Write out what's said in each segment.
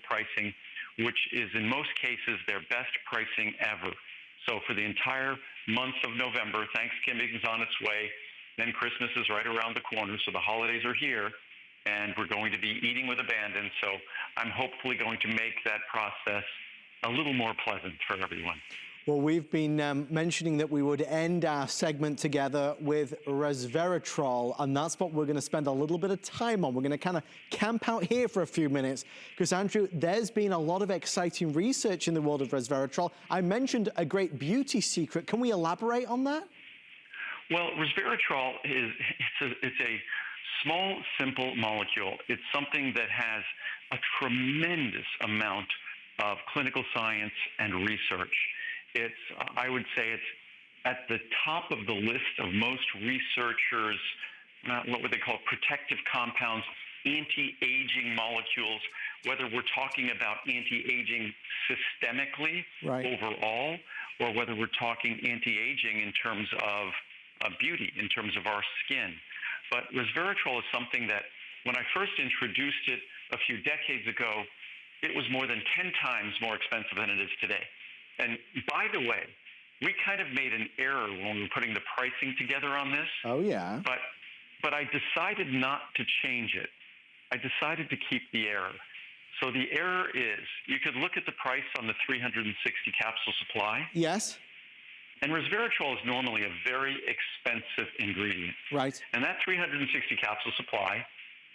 pricing, which is in most cases their best pricing ever. So for the entire month of November, Thanksgiving is on its way, then Christmas is right around the corner, so the holidays are here, and we're going to be eating with abandon. So I'm hopefully going to make that process a little more pleasant for everyone. Well, we've been mentioning that we would end our segment together with Resveratrol, and that's what we're going to spend a little bit of time on. We're going to kind of camp out here for a few minutes, because, Andrew, there's been a lot of exciting research in the world of Resveratrol. I mentioned a great beauty secret. Can we elaborate on that? Well, Resveratrol it's a small, simple molecule. It's something that has a tremendous amount of clinical science and research. I would say it's at the top of the list of most researchers, what would they call protective compounds, anti-aging molecules, whether we're talking about anti-aging systemically overall, or whether we're talking anti-aging in terms of beauty, in terms of our skin. But Resveratrol is something that when I first introduced it a few decades ago, it was more than 10 times more expensive than it is today. And by the way, we kind of made an error when we were putting the pricing together on this. Oh, yeah. But I decided not to change it. I decided to keep the error. So the error is, you could look at the price on the 360 capsule supply. Yes. And Resveratrol is normally a very expensive ingredient. Right. And that 360 capsule supply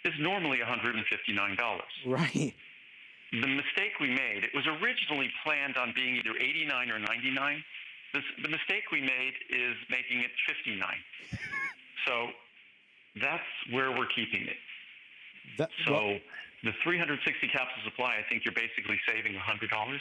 is normally $159. Right. The mistake we made, it was originally planned on being either $89 or $99. The mistake we made is making it $59. So that's where we're keeping it. The 360 capsule supply, I think you're basically saving $100.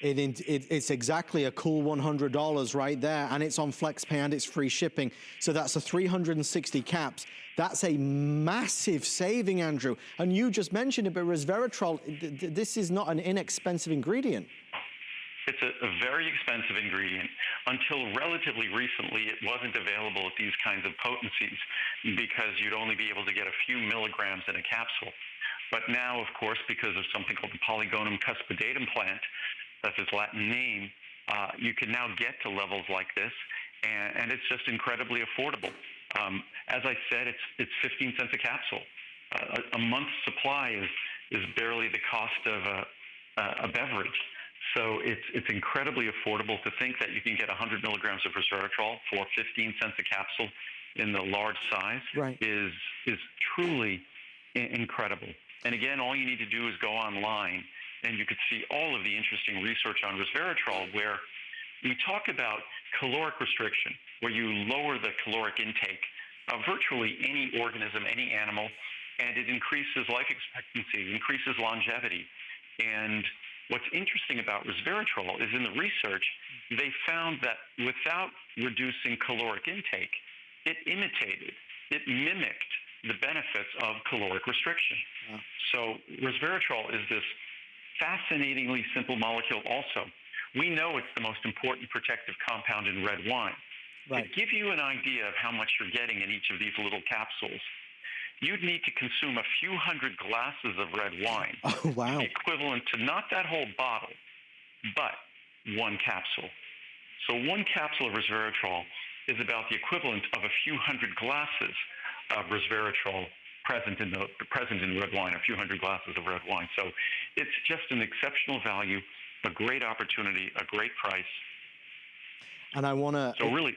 It's exactly a cool $100 right there, and it's on FlexPay and it's free shipping. So that's a 360 caps. That's a massive saving, Andrew. And you just mentioned it, but Resveratrol, this is not an inexpensive ingredient. It's a very expensive ingredient. Until relatively recently, it wasn't available at these kinds of potencies because you'd only be able to get a few milligrams in a capsule. But now, of course, because of something called the Polygonum cuspidatum plant, that's its Latin name, you can now get to levels like this, and it's just incredibly affordable. As I said, it's 15 cents a capsule. A month's supply is barely the cost of a beverage. So it's incredibly affordable. To think that you can get 100 milligrams of Resveratrol for 15 cents a capsule in the large size is truly incredible. And again, all you need to do is go online, and you could see all of the interesting research on Resveratrol, where we talk about caloric restriction, where you lower the caloric intake of virtually any organism, any animal, and it increases life expectancy, increases longevity. And what's interesting about Resveratrol is in the research, they found that without reducing caloric intake, it mimicked the benefits of caloric restriction. Wow. So Resveratrol is this fascinatingly simple molecule also. We know it's the most important protective compound in red wine. To give you an idea of how much you're getting in each of these little capsules, you'd need to consume a few hundred glasses of red wine, equivalent to not that whole bottle, but one capsule. So one capsule of Resveratrol is about the equivalent of a few hundred glasses of Resveratrol present in red wine, a few hundred glasses of red wine. So it's just an exceptional value, a great opportunity, a great price. And I want to... So really...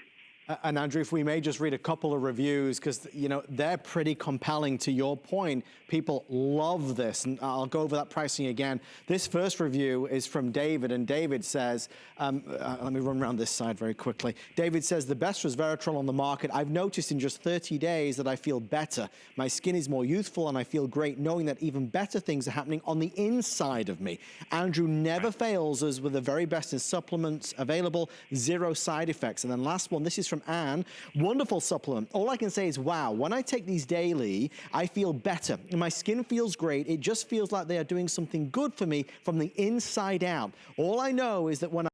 And Andrew, if we may just read a couple of reviews, because, you know, they're pretty compelling to your point. People love this, and I'll go over that pricing again. This first review is from David, and David says, let me run around this side very quickly. David says, the best Resveratrol on the market. I've noticed in just 30 days that I feel better. My skin is more youthful, and I feel great knowing that even better things are happening on the inside of me. Andrew never fails us with the very best in supplements available, 0 side effects. And then last one, this is from Anne. Wonderful supplement. All I can say is, wow, when I take these daily, I feel better. My skin feels great. It just feels like they are doing something good for me from the inside out. All I know is that when